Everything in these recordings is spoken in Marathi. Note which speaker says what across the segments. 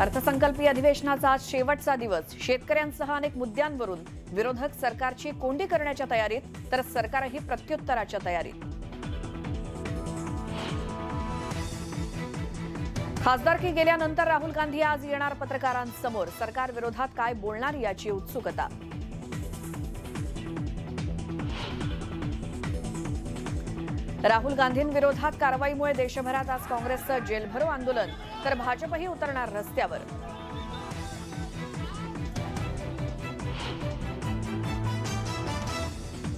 Speaker 1: अर्थसंकल्पीय अधिवेशनाचा आज शेवटचा दिवस. शेतकऱ्यांसह अनेक मुद्द्यांवरून विरोधक सरकारची कोंडी करण्याच्या तयारीत, तर सरकारही प्रत्युत्तराच्या तयारीत. खासदारकी गेल्यानंतर राहुल गांधी आज येणार पत्रकारांसमोर. सरकार विरोधात काय बोलणार याची उत्सुकता. राहुल गांधींविरोधात कारवाईमुळे देशभरात आज काँग्रेसचं जेलभरो आंदोलन, तर भाजपही उतरणार रस्त्यावर.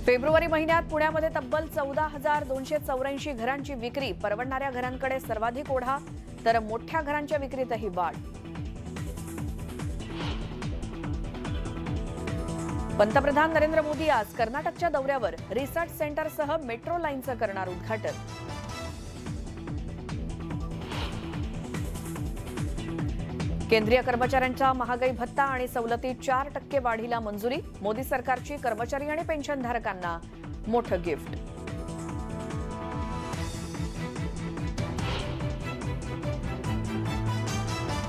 Speaker 1: फेब्रुवारी महिन्यात पुण्यामध्ये तब्बल 14,284 घरांची विक्री. परवडणाऱ्या घरांकडे सर्वाधिक ओढा, तर मोठ्या घरांच्या विक्रीतही वाढ. पंतप्रधान नरेंद्र मोदी आज कर्नाटकच्या दौऱ्यावर. रिसर्च सेंटरसह मेट्रो लाईनचं करणार उद्घाटन. केंद्रीय कर्मचाऱ्यांच्या महागाई भत्ता आणि सवलती 4% वाढीला मंजुरी. मोदी सरकारची कर्मचारी आणि पेन्शनधारकांना मोठं गिफ्ट.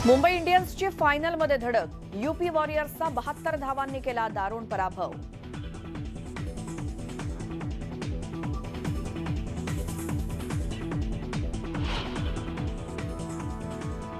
Speaker 1: मुंबई इंडियन्सची फायनलमध्ये धडक. यूपी वॉरियर्सचा 72 धावांनी केला दारुण पराभव.